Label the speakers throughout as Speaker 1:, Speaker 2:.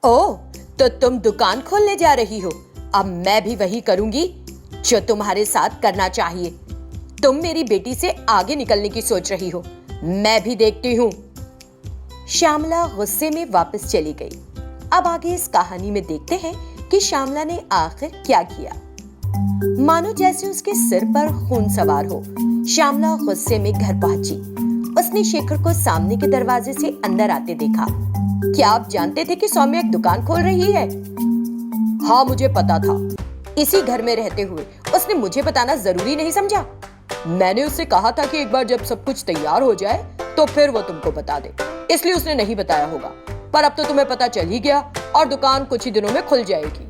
Speaker 1: ओह, तो तुम दुकान खोलने जा रही हो। अब मैं भी वही करूंगी जो तुम्हारे साथ करना चाहिए। तुम मेरी बेटी से आगे निकलने की सोच रही हो, मैं भी देखती हूँ। श्यामला गुस्से में वापस चली गई। अब आगे इस कहानी में देखते हैं कि श्यामला ने आखिर क्या किया। मानो जैसे उसके सिर पर खून सवार हो, श्यामला गुस्से में घर पहुंची। उसने शेखर को सामने के दरवाजे से अंदर आते देखा। क्या आप जानते थे कि सौम्या एक दुकान खोल रही है? हाँ, मुझे पता था। इसी घर में रहते हुए उसने मुझे बताना जरूरी नहीं समझा। मैंने उससे कहा था कि एक बार जब सब कुछ तैयार हो जाए तो फिर वो तुमको बता दे, इसलिए उसने नहीं बताया होगा। पर अब तो तुम्हें पता चल ही गया और दुकान कुछ ही दिनों में खुल जाएगी।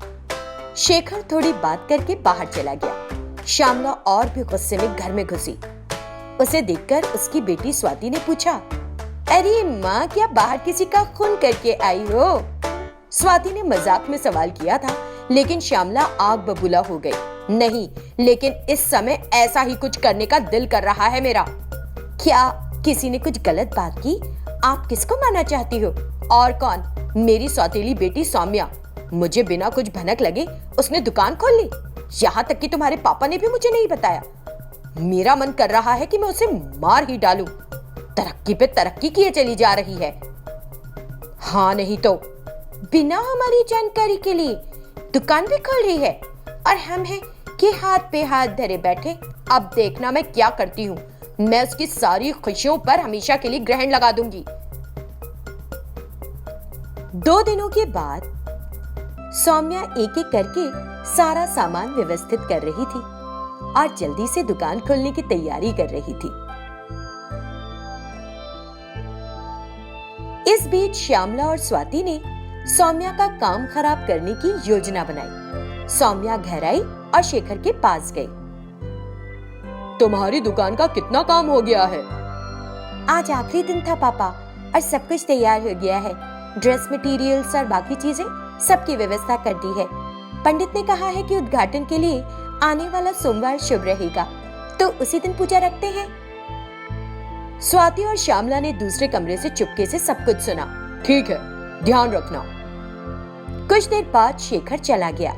Speaker 1: शेखर थोड़ी बात करके बाहर चला गया। श्यामला और भी गुस्से में घर में घुसी। उसे देखकर उसकी बेटी स्वाति ने पूछा, अरे माँ, क्या बाहर किसी का खून करके आई हो? स्वाति ने मजाक में सवाल किया था, लेकिन श्यामला आग बबूला हो गई। नहीं, लेकिन इस समय ऐसा ही कुछ करने का दिल कर रहा है मेरा। क्या किसी ने कुछ गलत बात की? आप किसको मारना चाहती हो? और कौन? मेरी सौतेली बेटी सौम्या। मुझे बिना कुछ भनक लगे उसने दुकान खोल ली। यहाँ तक कि तुम्हारे पापा ने भी मुझे नहीं बताया। मेरा मन कर रहा है कि मैं उसे मार ही डालूं। तरक्की पे तरक्की किए चली जा रही है। हाँ, नहीं तो बिना हमारी जानकारी के लिए दुकान भी खोल रही है और हम हैं कि हाथ पे हाथ धरे बैठे। अब देखना मैं क्या करती हूँ। मैं उसकी सारी खुशियों पर हमेशा के लिए ग्रहण लगा दूंगी। 2 दिनों के बाद सौम्या एक एक करके सारा सामान व्यवस्थित कर रही थी और जल्दी से दुकान खोलने की तैयारी कर रही थी। इस बीच श्यामला और स्वाति ने सौम्या का काम खराब करने की योजना बनाई। सौम्या घर आई और शेखर के पास गई। तुम्हारी दुकान का कितना काम हो गया है? आज आखिरी दिन था पापा और सब कुछ तैयार हो गया है। ड्रेस मटेरियल्स और बाकी चीजें सबकी व्यवस्था कर दी है। पंडित ने कहा है कि उद्घाटन के लिए आने वाला सोमवार शुभ रहेगा, तो उसी दिन पूजा रखते हैं। स्वाति और श्यामला ने दूसरे कमरे से चुपके से सब कुछ सुना। ठीक है, ध्यान रखना। कुछ देर बाद शेखर चला गया।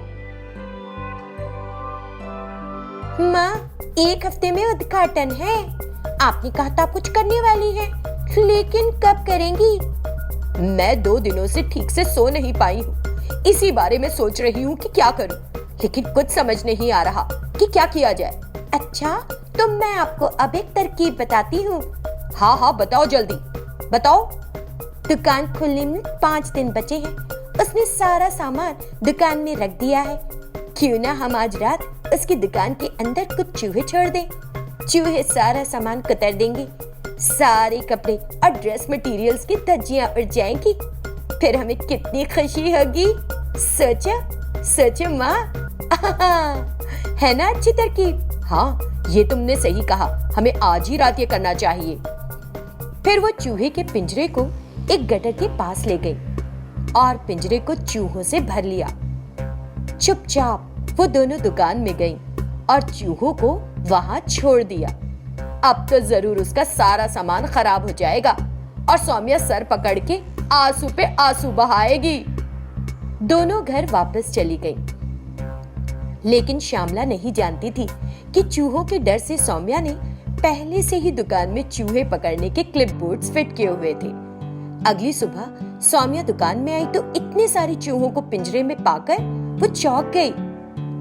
Speaker 1: माँ, 1 हफ्ते में उद्घाटन है। आपने कहा था कुछ करने वाली है, लेकिन कब करेंगी? मैं 2 दिनों से ठीक से सो नहीं पाई हूँ। इसी बारे में सोच रही हूँ कि क्या करूँ, लेकिन कुछ समझ नहीं आ रहा कि क्या किया जाए। अच्छा, तो मैं आपको अब एक तरकीब बताती हूँ। हाँ हाँ, बताओ, जल्दी बताओ। दुकान खुलने में 5 दिन बचे हैं। उसने सारा सामान दुकान में रख दिया है। क्यों ना हम आज रात उसकी दुकान के अंदर कुछ चूहे छोड़ दें। चूहे सारा सामान कुतर देंगे। सारे कपड़े और ड्रेस मटेरियल्स की धज्जियां उड़ जाएंगी। फिर हमें कितनी खुशी होगी। सोचो सोचो माँ। है ना अच्छी तरकीब? हाँ, ये तुमने सही कहा। हमें आज ही रात ये करना चाहिए। फिर वो चूहे के पिंजरे को एक गटर के पास ले गई और पिंजरे को चूहों से भर लिया। चुपचाप वो दोनों दुकान में गईं और चूहों को वहां छोड़ दिया। अब तो जरूर उसका सारा सामान खराब हो जाएगा और सौम्या सर पकड़ के आंसू पे आंसू बहाएगी। दोनों घर वापस चली गई, लेकिन श्यामला नहीं जानती थी कि चूहों के डर से सौम्या ने पहले से ही दुकान में चूहे पकड़ने के क्लिपबोर्ड्स फिट किए हुए थे। अगली सुबह सौम्या दुकान में आई तो इतने सारे चूहों को पिंजरे में पाकर वो चौंक गई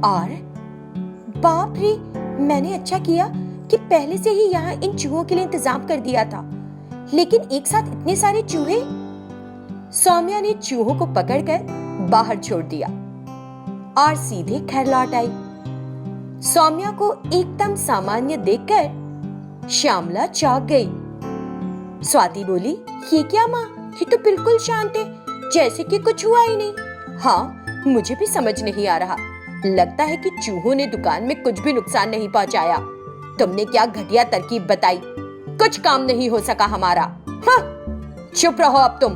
Speaker 1: और बाप रे, मैंने अच्छा किया कि पहले से ही यहाँ इन चूहों के लिए इंतजाम कर दिया था। लेकिन एक साथ इतने सारे चूहे। सौम्या ने चूहों को पकड़कर बाहर छोड़ दिया और सीधे घर लौट आई। सौम्या को एकदम सामान्य देखकर श्यामला चौंक गई। स्वाति बोली, ये क्या माँ, ये तो बिल्कुल शांत है, जैसे कि कुछ हुआ ही नहीं। हाँ, मुझे भी समझ नहीं आ रहा। लगता है कि चूहों ने दुकान में कुछ भी नुकसान नहीं पहुंचाया। तुमने क्या घटिया तरकीब बताई, कुछ काम नहीं हो सका हमारा। हाँ, चुप रहो अब तुम,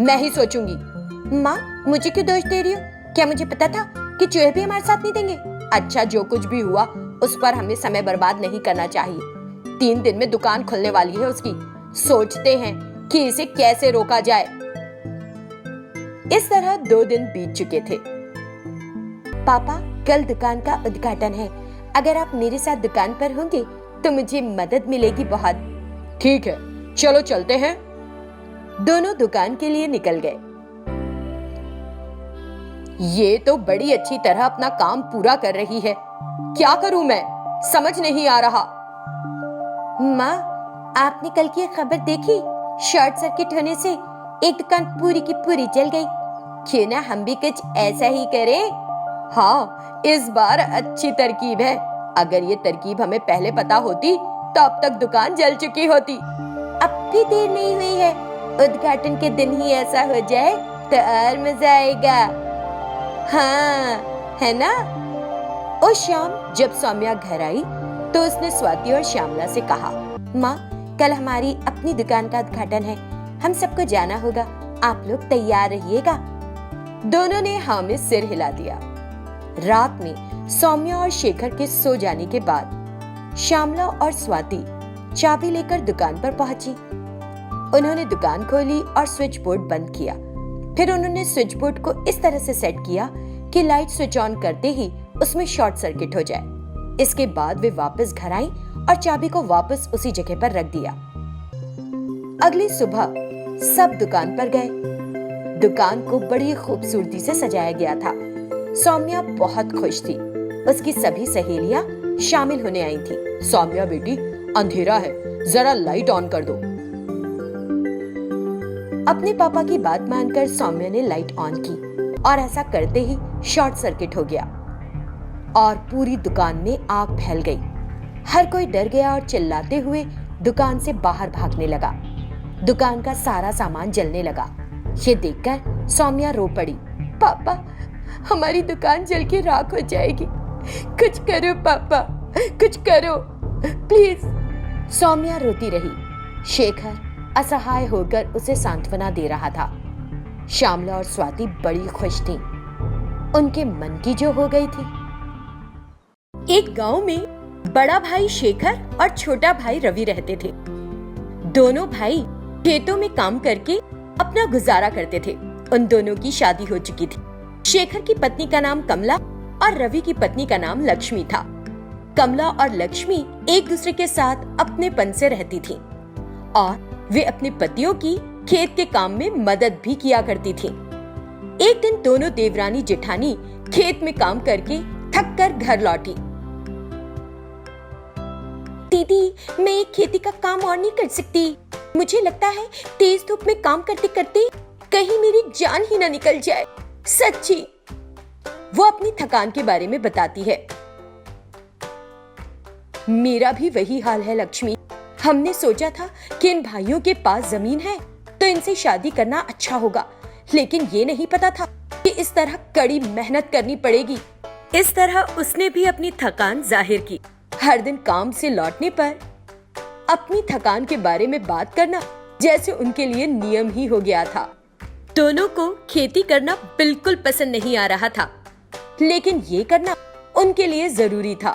Speaker 1: मैं ही सोचूंगी। माँ, मुझे क्यों दोष दे रही हो? क्या मुझे पता था कि चूहे भी हमारे साथ नहीं देंगे? अच्छा, जो कुछ भी हुआ उस पर हमें समय बर्बाद नहीं करना चाहिए। 3 दिन में दुकान खुलने वाली है उसकी। सोचते हैं कि इसे कैसे रोका जाए। इस तरह 2 दिन बीत चुके थे। पापा, कल दुकान का उद्घाटन है। अगर आप मेरे साथ दुकान पर होंगे तो मुझे मदद मिलेगी बहुत। ठीक है, चलो चलते हैं। दोनों दुकान के लिए निकल गए। ये तो बड़ी अच्छी तरह अपना काम पूरा कर रही है। क्या करूं मैं, समझ नहीं आ रहा। माँ, आपने कल की खबर देखी? शॉर्ट सर्किट होने से एक दुकान पूरी की पूरी जल गई। क्यों ना हम भी कुछ ऐसा ही करें? हाँ, इस बार अच्छी तरकीब है। अगर ये तरकीब हमें पहले पता होती तो अब तक दुकान जल चुकी होती। अब भी देर नहीं हुई है। उद्घाटन के दिन ही ऐसा हो जाए तो और मजा आएगा। हाँ, है ना? उस शाम जब सौम्या घर आई तो उसने स्वाति और श्यामला से कहा, माँ, कल हमारी अपनी दुकान का उद्घाटन है। हम सबको जाना होगा। आप लोग तैयार रहिएगा। दोनों ने हाँ में सिर हिला दिया। रात में सौम्या और शेखर के सो जाने के बाद श्यामला और स्वाति चाबी लेकर दुकान पर पहुंची। उन्होंने दुकान खोली और स्विच बोर्ड बंद किया। फिर उन्होंने स्विच बोर्ड को इस तरह से सेट किया कि लाइट स्विच ऑन करते ही उसमें शॉर्ट सर्किट हो जाए। इसके बाद वे वापस घर आई और चाबी को वापस उसी जगह पर रख दिया। अगली सुबह सब दुकान पर गए। दुकान को बड़ी खूबसूरती से सजाया गया था। सौम्या बहुत खुश थी। उसकी सभी सहेलियां शामिल होने आई थी। सौम्या बेटी, अंधेरा है, जरा लाइट ऑन कर दो। अपने पापा की बात मानकर सौम्या ने लाइट ऑन की और ऐसा करते ही शॉर्ट सर्किट हो गया और पूरी दुकान में आग फैल गई। हर कोई डर गया और चिल्लाते हुए दुकान से बाहर भागने लगा। दुकान का सारा सामान जलने लगा। ये देखकर सौम्या रो पड़ी। पापा, हमारी दुकान जल के राख हो जाएगी। कुछ करो पापा, कुछ करो प्लीज। सौम्या रोती रही। शेखर असहाय होकर उसे सांत्वना दे रहा था। श्यामला और स्वाति बड़ी खुश थीं। उनके मन की जो हो गई थी। एक गांव में बड़ा भाई शेखर और छोटा भाई रवि रहते थे। दोनों भाई खेतों में काम करके अपना गुजारा करते थे। उन दोनों की शादी हो चुकी थी। शेखर की पत्नी का नाम कमला और रवि की पत्नी का नाम लक्ष्मी था। कमला और लक्ष्मी एक दूसरे के साथ अपनेपन से रहती थीं और वे अपने पतियों की खेत के काम में मदद भी किया करती थीं। एक दिन दोनों देवरानी जेठानी खेत में काम करके थक कर घर लौटी। दीदी, मैं ये खेती का काम और नहीं कर सकती। मुझे लगता है तेज धूप में काम करते करते कहीं मेरी जान ही ना निकल जाए। सच्ची। वो अपनी थकान के बारे में बताती है। मेरा भी वही हाल है लक्ष्मी। हमने सोचा था कि इन भाइयों के पास जमीन है तो इनसे शादी करना अच्छा होगा, लेकिन ये नहीं पता था कि इस तरह कड़ी मेहनत करनी पड़ेगी। इस तरह उसने भी अपनी थकान जाहिर की। हर दिन काम से लौटने पर अपनी थकान के बारे में बात करना जैसे उनके लिए नियम ही हो गया था। दोनों को खेती करना बिल्कुल पसंद नहीं आ रहा था, लेकिन ये करना उनके लिए जरूरी था।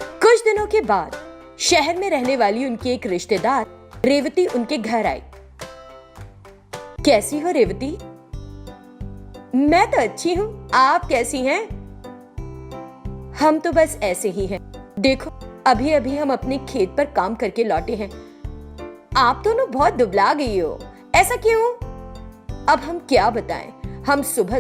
Speaker 1: कुछ दिनों के बाद शहर में रहने वाली उनकी एक रिश्तेदार रेवती उनके घर आई। कैसी हो रेवती? मैं तो अच्छी हूँ, आप कैसी हैं? हम तो बस ऐसे ही हैं। देखो, अभी अभी हम अपने खेत पर काम करके लौटे हैं। आप दोनों बहुत दुबला गई हो। ऐसा क्यों? अब हम क्या बताएं? हम सुबह